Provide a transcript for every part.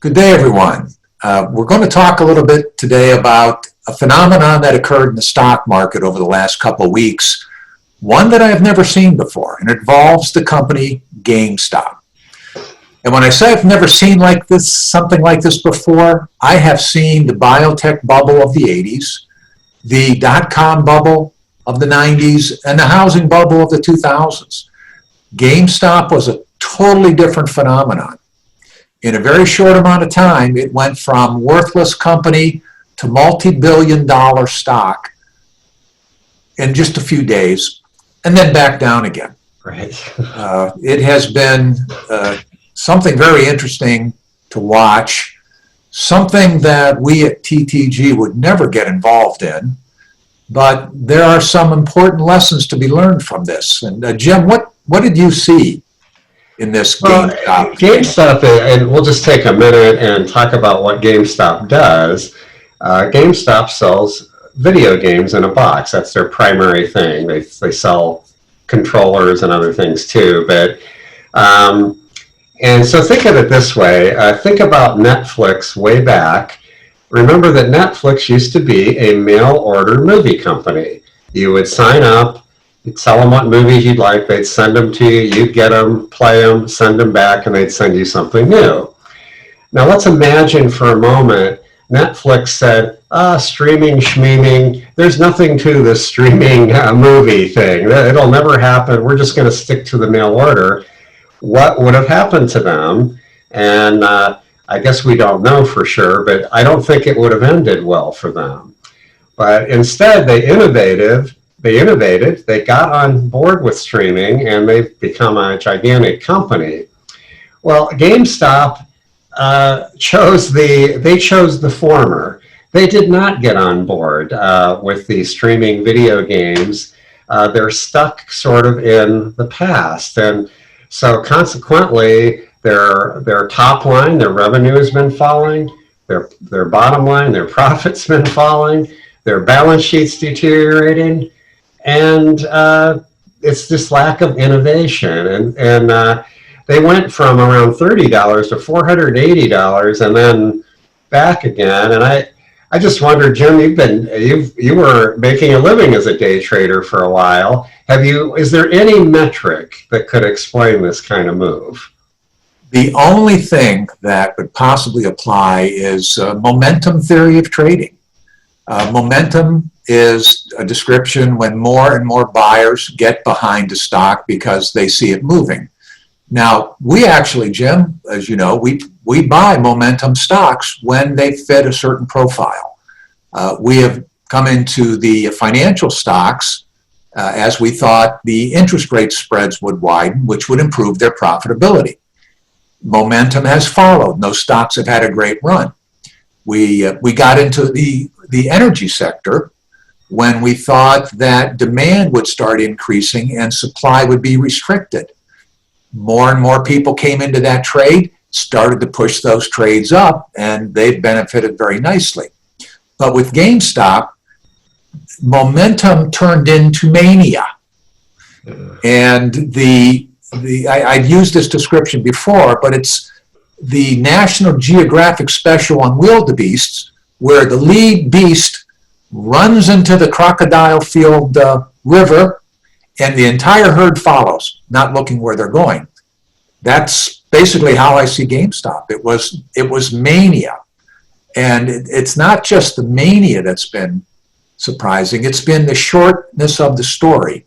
Good day, everyone. We're going to talk a little bit today about a phenomenon that occurred in the stock market over the last couple of weeks, one that I have never seen before, and it involves the company Gamestop. And when I say I've never seen something like this before, I have seen the biotech bubble of the 80s, the dot-com bubble of the 90s, and the housing bubble of the 2000s. GameStop was a totally different phenomenon. In a very short amount of time, it went from worthless company to multi-billion-dollar stock in just a few days, and then back down again. Right. It has been something very interesting to watch, something that we at TTG would never get involved in, but there are some important lessons to be learned from this. And Jim, what did you see in this GameStop? GameStop, and we'll just take a minute and talk about what GameStop does. GameStop sells video games in a box. That's their primary thing. They sell controllers and other things too. But and so think of it this way. Think about Netflix way back. Remember that Netflix used to be a mail order movie company. You would sign up, you'd tell them what movies you'd like, they'd send them to you, you'd get them, play them, send them back, and they'd send you something new. Now let's imagine for a moment Netflix said, streaming, schmeaming, there's nothing to this streaming movie thing. It'll never happen. We're just going to stick to the mail order. What would have happened to them? And I guess we don't know for sure, but I don't think it would have ended well for them. But instead, they innovated, they got on board with streaming, and they've become a gigantic company. Well, GameStop chose the former. They did not get on board with the streaming video games. They're stuck sort of in the past, and so consequently, their top line, their revenue has been falling. Their bottom line, their profits been falling. Their balance sheets deteriorating. And it's this lack of innovation. And they went from around $30 to $480 and then back again. And I just wonder, Jim, you were making a living as a day trader for a while. Is there any metric that could explain this kind of move? The only thing that would possibly apply is momentum theory of trading. Momentum is a description when more and more buyers get behind a stock because they see it moving. Now, we actually, Jim, as you know, we buy momentum stocks when they fit a certain profile. We have come into the financial stocks as we thought the interest rate spreads would widen, which would improve their profitability. Momentum has followed. Those stocks have had a great run. We got into the energy sector when we thought that demand would start increasing and supply would be restricted. More and more people came into that trade, started to push those trades up, and they've benefited very nicely. But with GameStop, momentum turned into mania. And I've used this description before, but it's the National Geographic special on wildebeests, where the lead beast runs into the crocodile-filled river, and the entire herd follows, not looking where they're going. That's basically how I see GameStop. It was mania. And it's not just the mania that's been surprising, it's been the shortness of the story.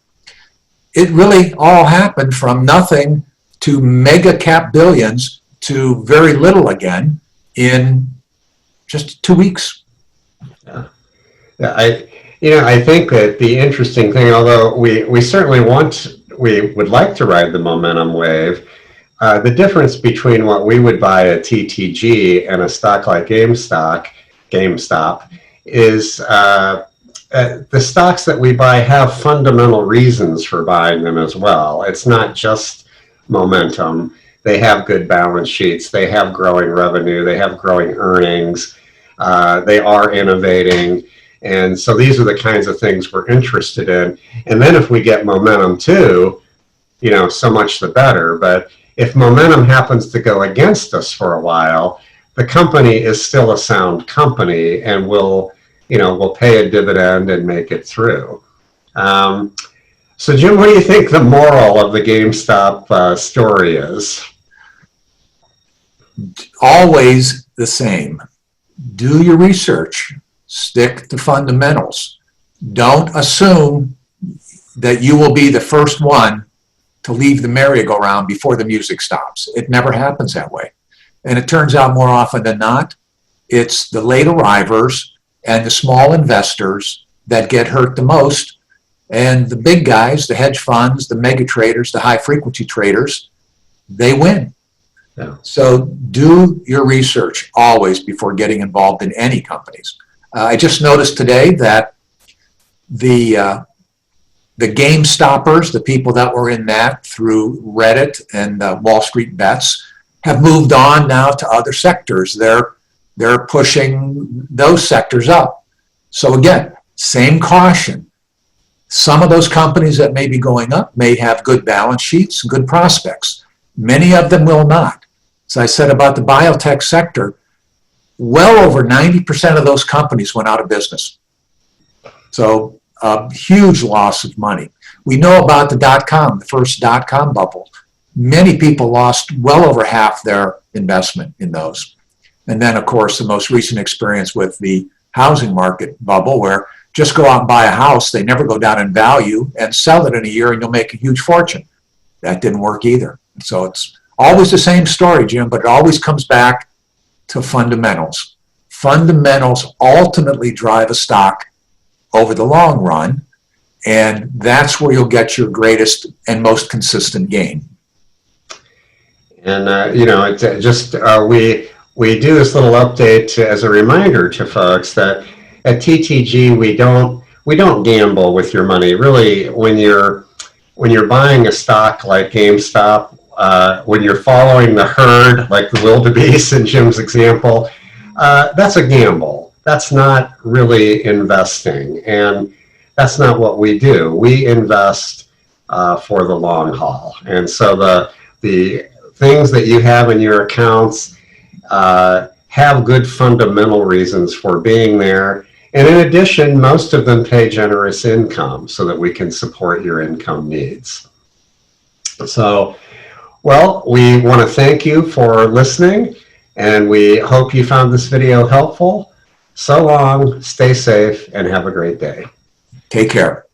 It really all happened from nothing to mega cap billions to very little again in just 2 weeks. Yeah, I think that the interesting thing, although we certainly we would like to ride the momentum wave, the difference between what we would buy at TTG and a stock like GameStop is the stocks that we buy have fundamental reasons for buying them as well. It's not just momentum. They have good balance sheets. They have growing revenue. They have growing earnings. They are innovating. And so these are the kinds of things we're interested in. And then if we get momentum too, so much the better. But if momentum happens to go against us for a while, the company is still a sound company and will pay a dividend and make it through. So Jim, what do you think the moral of the GameStop story is? Always the same. Do your research. Stick to fundamentals. Don't assume that you will be the first one to leave the merry-go-round before the music stops. It never happens that way. And it turns out more often than not, it's the late arrivers and the small investors that get hurt the most. And the big guys, the hedge funds, the mega traders, the high-frequency traders, they win. Yeah. So do your research always before getting involved in any companies. I just noticed today that the GameStoppers, the people that were in that through Reddit and Wall Street Bets, have moved on now to other sectors. They're pushing those sectors up. So again, same caution. Some of those companies that may be going up may have good balance sheets, good prospects. Many of them will not. As I said about the biotech sector, well over 90% of those companies went out of business. So a huge loss of money. We know about the the first dot-com bubble. Many people lost well over half their investment in those. And then, of course, the most recent experience with the housing market bubble, where just go out and buy a house, they never go down in value, and sell it in a year and you'll make a huge fortune. That didn't work either. So it's always the same story, Jim, but it always comes back to fundamentals. Fundamentals ultimately drive a stock over the long run, and that's where you'll get your greatest and most consistent gain. And we do this little update as a reminder to folks that at TTG we don't gamble with your money. Really, when you're buying a stock like GameStop, when you're following the herd like the wildebeest in Jim's example, that's a gamble. That's not really investing, and that's not what we do. We invest for the long haul, and so the things that you have in your accounts have good fundamental reasons for being there. And in addition, most of them pay generous income so that we can support your income needs. So, well, we want to thank you for listening, and we hope you found this video helpful. So long, stay safe, and have a great day. Take care.